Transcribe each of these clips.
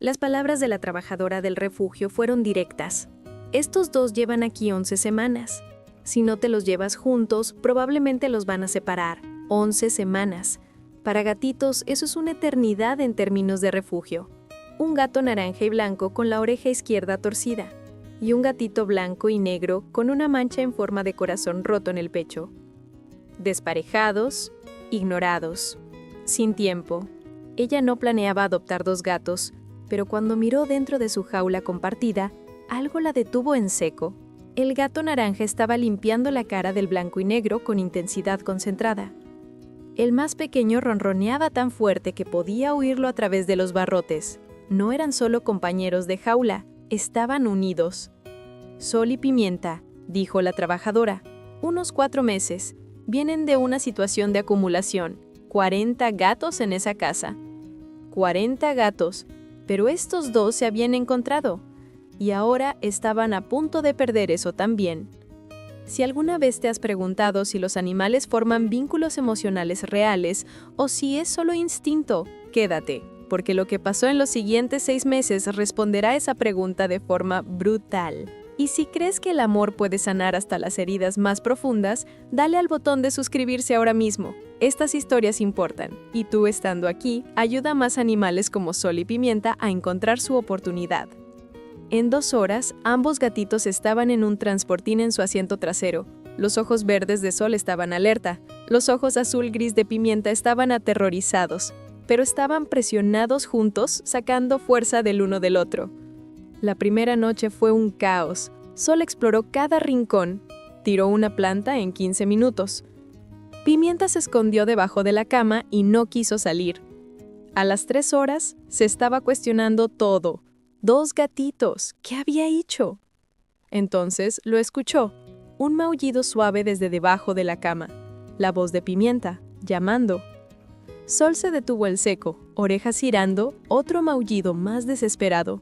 Las palabras de la trabajadora del refugio fueron directas. Estos dos llevan aquí 11 semanas. Si no te los llevas juntos, probablemente los van a separar. 11 semanas. Para gatitos, eso es una eternidad en términos de refugio. Un gato naranja y blanco con la oreja izquierda torcida. Y un gatito blanco y negro con una mancha en forma de corazón roto en el pecho. Desparejados, ignorados, sin tiempo. Ella no planeaba adoptar 2 gatos, pero cuando miró dentro de su jaula compartida, algo la detuvo en seco. El gato naranja estaba limpiando la cara del blanco y negro con intensidad concentrada. El más pequeño ronroneaba tan fuerte que podía oírlo a través de los barrotes. No eran solo compañeros de jaula, estaban unidos. Sol y Pimienta, dijo la trabajadora, unos 4 meses. Vienen de una situación de acumulación. 40 gatos en esa casa. 40 gatos, pero estos 2 se habían encontrado. Y ahora estaban a punto de perder eso también. Si alguna vez te has preguntado si los animales forman vínculos emocionales reales o si es solo instinto, quédate, porque lo que pasó en los siguientes 6 meses responderá a esa pregunta de forma brutal. Y si crees que el amor puede sanar hasta las heridas más profundas, dale al botón de suscribirse ahora mismo. Estas historias importan, y tú estando aquí, ayuda a más animales como Sol y Pimienta a encontrar su oportunidad. En 2 horas, ambos gatitos estaban en un transportín en su asiento trasero. Los ojos verdes de Sol estaban alerta. Los ojos azul-gris de Pimienta estaban aterrorizados, pero estaban presionados juntos, sacando fuerza del uno del otro. La primera noche fue un caos. Sol exploró cada rincón. Tiró una planta en 15 minutos. Pimienta se escondió debajo de la cama y no quiso salir. A las 3 horas, se estaba cuestionando todo. 2 gatitos, ¿qué había hecho? Entonces lo escuchó, un maullido suave desde debajo de la cama, la voz de Pimienta, llamando. Sol se detuvo en seco, orejas girando, otro maullido más desesperado.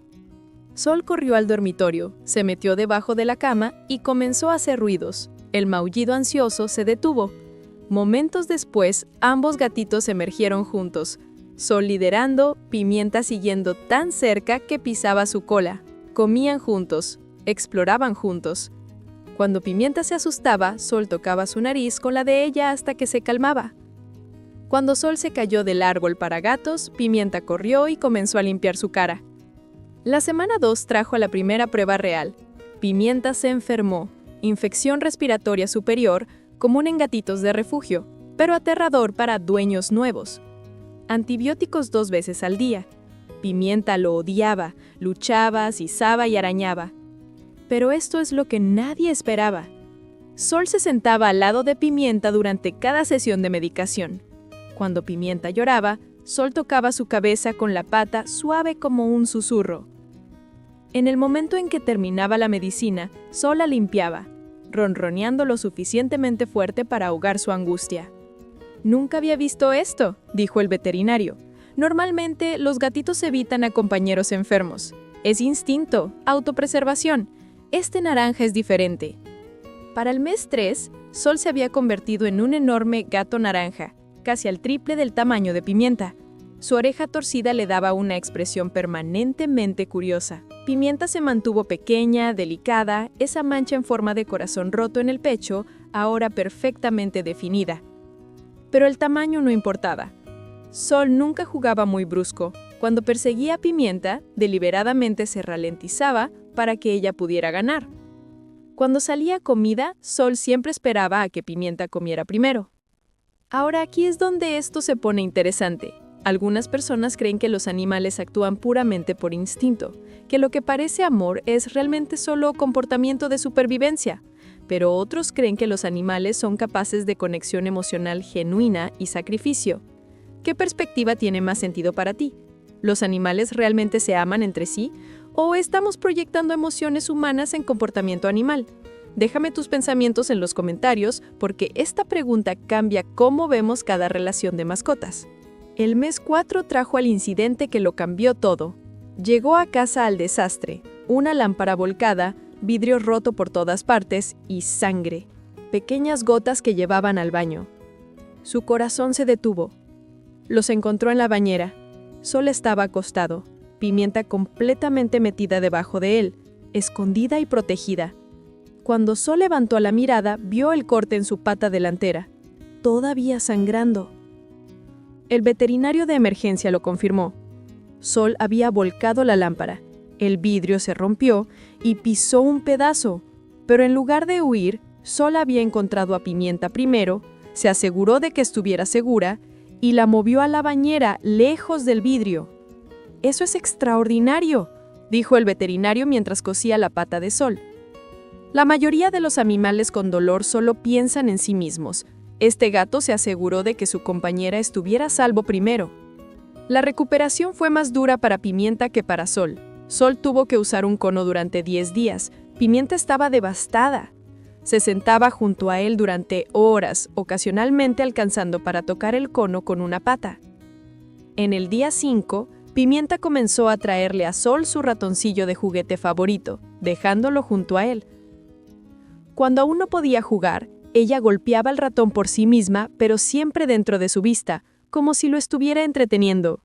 Sol corrió al dormitorio, se metió debajo de la cama y comenzó a hacer ruidos. El maullido ansioso se detuvo. Momentos después, ambos gatitos emergieron juntos. Sol liderando, Pimienta siguiendo tan cerca que pisaba su cola. Comían juntos, exploraban juntos. Cuando Pimienta se asustaba, Sol tocaba su nariz con la de ella hasta que se calmaba. Cuando Sol se cayó del árbol para gatos, Pimienta corrió y comenzó a limpiar su cara. La semana 2 trajo la primera prueba real. Pimienta se enfermó, infección respiratoria superior, común en gatitos de refugio, pero aterrador para dueños nuevos. Antibióticos 2 veces al día. Pimienta lo odiaba, luchaba, sisaba y arañaba. Pero esto es lo que nadie esperaba. Sol se sentaba al lado de Pimienta durante cada sesión de medicación. Cuando Pimienta lloraba, Sol tocaba su cabeza con la pata suave como un susurro. En el momento en que terminaba la medicina, Sol la limpiaba, ronroneando lo suficientemente fuerte para ahogar su angustia. «Nunca había visto esto», dijo el veterinario. «Normalmente, los gatitos evitan a compañeros enfermos. Es instinto, autopreservación. Este naranja es diferente». Para el mes 3, Sol se había convertido en un enorme gato naranja, casi al triple del tamaño de Pimienta. Su oreja torcida le daba una expresión permanentemente curiosa. Pimienta se mantuvo pequeña, delicada, esa mancha en forma de corazón roto en el pecho, ahora perfectamente definida. Pero el tamaño no importaba. Sol nunca jugaba muy brusco. Cuando perseguía a Pimienta, deliberadamente se ralentizaba para que ella pudiera ganar. Cuando salía comida, Sol siempre esperaba a que Pimienta comiera primero. Ahora aquí es donde esto se pone interesante. Algunas personas creen que los animales actúan puramente por instinto, que lo que parece amor es realmente solo comportamiento de supervivencia. Pero otros creen que los animales son capaces de conexión emocional genuina y sacrificio. ¿Qué perspectiva tiene más sentido para ti? ¿Los animales realmente se aman entre sí? ¿O estamos proyectando emociones humanas en comportamiento animal? Déjame tus pensamientos en los comentarios, porque esta pregunta cambia cómo vemos cada relación de mascotas. El mes 4 trajo al incidente que lo cambió todo. Llegó a casa al desastre, una lámpara volcada, vidrio roto por todas partes y sangre, pequeñas gotas que llevaban al baño. Su corazón se detuvo. Los encontró en la bañera. Sol estaba acostado. Pimienta completamente metida debajo de él, escondida y protegida. Cuando Sol levantó la mirada, vio el corte en su pata delantera, todavía sangrando. El veterinario de emergencia lo confirmó. Sol había volcado la lámpara, el vidrio se rompió y pisó un pedazo, pero en lugar de huir, Sol había encontrado a Pimienta primero, se aseguró de que estuviera segura y la movió a la bañera lejos del vidrio. «Eso es extraordinario», dijo el veterinario mientras cosía la pata de Sol. La mayoría de los animales con dolor solo piensan en sí mismos. Este gato se aseguró de que su compañera estuviera a salvo primero. La recuperación fue más dura para Pimienta que para Sol. Sol tuvo que usar un cono durante 10 días. Pimienta estaba devastada. Se sentaba junto a él durante horas, ocasionalmente alcanzando para tocar el cono con una pata. En el día 5, Pimienta comenzó a traerle a Sol su ratoncillo de juguete favorito, dejándolo junto a él. Cuando aún no podía jugar, ella golpeaba al ratón por sí misma, pero siempre dentro de su vista, como si lo estuviera entreteniendo.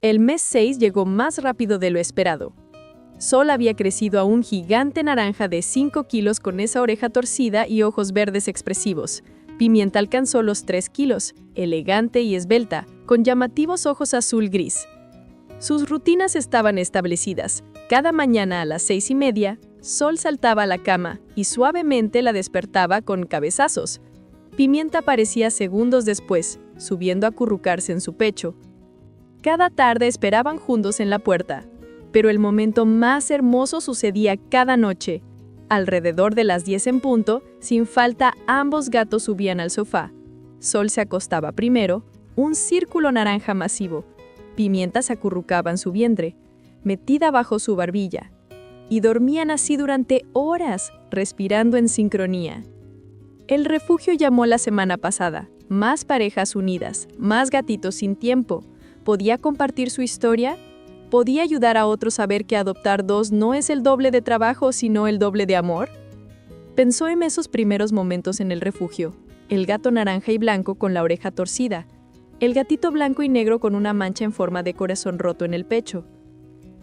El mes 6 llegó más rápido de lo esperado. Sol había crecido a un gigante naranja de 5 kilos con esa oreja torcida y ojos verdes expresivos. Pimienta alcanzó los 3 kilos, elegante y esbelta, con llamativos ojos azul-gris. Sus rutinas estaban establecidas. Cada mañana a las 6:30, Sol saltaba a la cama y suavemente la despertaba con cabezazos. Pimienta aparecía segundos después, subiendo a acurrucarse en su pecho. Cada tarde esperaban juntos en la puerta, pero el momento más hermoso sucedía cada noche. Alrededor de las 10 en punto, sin falta, ambos gatos subían al sofá. Sol se acostaba primero, un círculo naranja masivo. Pimienta se acurrucaba en su vientre, metida bajo su barbilla, y dormían así durante horas, respirando en sincronía. El refugio llamó la semana pasada, más parejas unidas, más gatitos sin tiempo. ¿Podía compartir su historia? ¿Podía ayudar a otros a ver que adoptar 2 no es el doble de trabajo, sino el doble de amor? Pensó en esos primeros momentos en el refugio, el gato naranja y blanco con la oreja torcida, el gatito blanco y negro con una mancha en forma de corazón roto en el pecho.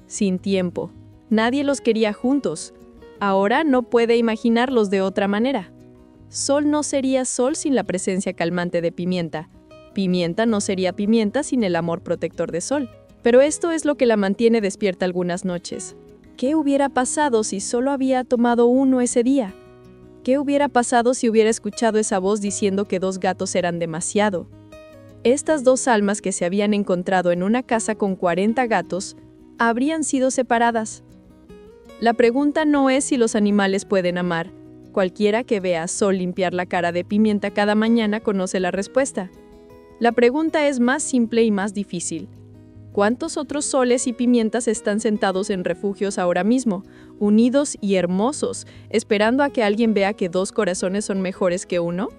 Sin tiempo. Nadie los quería juntos. Ahora no puede imaginarlos de otra manera. Sol no sería Sol sin la presencia calmante de Pimienta. Pimienta no sería Pimienta sin el amor protector de Sol. Pero esto es lo que la mantiene despierta algunas noches. ¿Qué hubiera pasado si solo había tomado uno ese día? ¿Qué hubiera pasado si hubiera escuchado esa voz diciendo que 2 gatos eran demasiado? Estas 2 almas que se habían encontrado en una casa con 40 gatos habrían sido separadas. La pregunta no es si los animales pueden amar. Cualquiera que vea a Sol limpiar la cara de Pimienta cada mañana conoce la respuesta. La pregunta es más simple y más difícil. ¿Cuántos otros Soles y Pimientas están sentados en refugios ahora mismo, unidos y hermosos, esperando a que alguien vea que 2 corazones son mejores que uno?